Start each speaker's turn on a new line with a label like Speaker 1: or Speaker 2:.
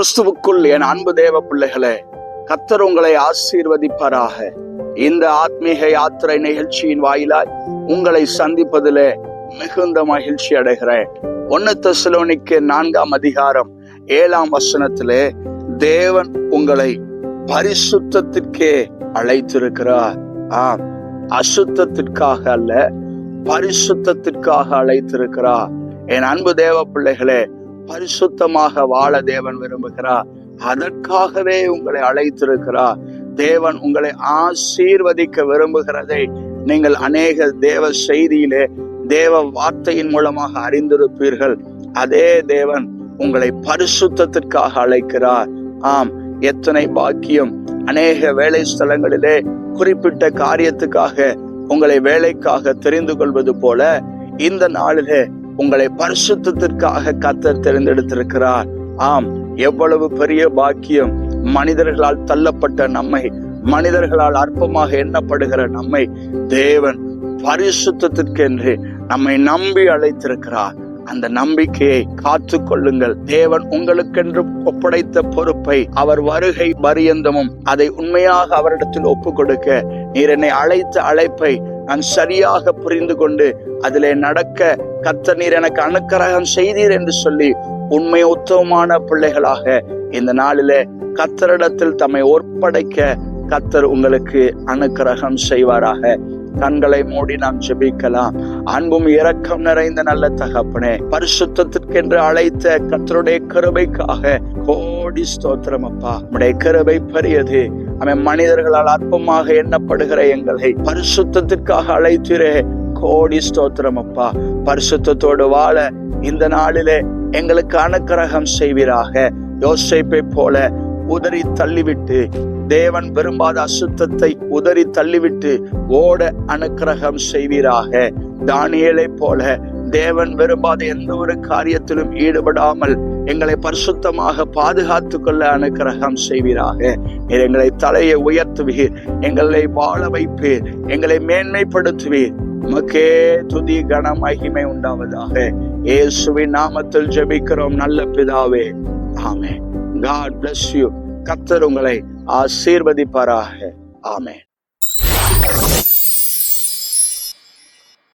Speaker 1: கிறிஸ்துவுக்குள் என் அன்பு தேவ பிள்ளைகளே, கர்த்தர் உங்களை ஆசீர்வதிப்பாராக. இந்த ஆத்மீக யாத்திரை நிகழ்ச்சியின் வாயிலாய் உங்களை சந்திப்பதிலே மிகுந்த மகிழ்ச்சி அடைகிறேன். 1 தெசலோனிக்கே 4:7 தேவன் உங்களை பரிசுத்தத்திற்கே அழைத்திருக்கிறார். அசுத்தத்திற்காக அல்ல, பரிசுத்தத்திற்காக அழைத்திருக்கிறார். என் அன்பு தேவ பிள்ளைகளே, பரிசுத்தமாக வாழ தேவன் விரும்புகிறார். அதற்காகவே உங்களை அழைத்திருக்கிறார். தேவன் உங்களை ஆசீர்வதிக்க விரும்புகிறதை நீங்கள் அநேக தேவ செய்தியிலே, தேவ வார்த்தையின் மூலமாக அறிந்திருப்பீர்கள். அதே தேவன் உங்களை பரிசுத்தத்திற்காக அழைக்கிறார். எத்தனை பாக்கியம்! அநேக வேலை ஸ்தலங்களிலே குறிப்பிட்ட காரியத்துக்காக உங்களை வேலைக்காக தெரிந்து கொள்வது போல இந்த நாளிலே உங்களை பரிசுத்தத்திற்காக கர்த்தர் தெரிந்தெடுத்திருக்கிறார். எவ்வளவு பெரிய பாக்கியம்! மனிதர்களால் தள்ளப்பட்ட நம்மை, மனிதர்களால் அற்பமாக எண்ணப்படுகிற நம்மை தேவன் பரிசுத்தத்திற்கென்று நம்மை நம்பி அழைத்திருக்கிறார். அந்த நம்பிக்கையை காத்து கொள்ளுங்கள். தேவன் உங்களுக்கென்று ஒப்படைத்த பொறுப்பை அவர் வருகை பரியந்தமும் அதை உண்மையாக அவரிடத்தில் ஒப்பு கொடுக்க, நீர் என்னை அழைத்த அழைப்பை நான் சரியாக புரிந்து கொண்டு அதிலே நடக்க கர்த்தர் நீர் எனக்கு அனுக்கிரகம் செய்தீர் என்று சொல்லி உண்மை உத்தமமான பிள்ளைகளாக இந்த நாளிலே கர்த்தரிடத்தில் தம்மை ஒப்படைக்க கர்த்தர் உங்களுக்கு அனுக்கிரகம் செய்வாராக. கண்களை மூடி நாம் ஜெபிக்கலாம். அன்பும் இரக்கம் நிறைந்த நல்ல தகப்பனே, பரிசுத்தத்திற்கென்று அழைத்த கர்த்தருடைய கிருபைக்காக கோடி ஸ்தோத்திரம் அப்பா. உம்முடைய கிருபை பெரியது. மனிதர்களால் அற்பமாக எண்ணப்படுகிற எங்களை பரிசுத்தத்திற்காக அழைத்திரே, கோடி ஸ்தோத்திரம் அப்பா. பரிசுத்தத்தோடு வாழ இந்த நாளிலே எங்களுக்கு அனுக்கிரகம் செய்வீராக. யோசேப்பை போல உதறி தள்ளிவிட்டு, தேவன் விரும்பாத அசுத்தத்தை உதறி தள்ளிவிட்டு ஓட அனுக்கிரகம் செய்வீராக. தானியேலை போல தேவன் விரும்பாத எந்த ஒரு காரியத்திலும் ஈடுபடாமல் எங்களை பரிசுத்தமாக பாதுகாத்து கொள்ள அனுக்கிரகம் செய்வீராக. எங்களை தலையை உயர்த்துவீர், எங்களை வாழ வைப்பீர், எங்களை மேன்மைப்படுத்துவீர். உமக்கே துதி கன மகிமை உண்டாவதாக. இயேசுவின் நாமத்தில் ஜெபிக்கிறோம் நல்ல பிதாவே, ஆமென். God bless you. கர்த்தர் உங்களை ஆசீர்வதிப்பாராக. ஆமென்.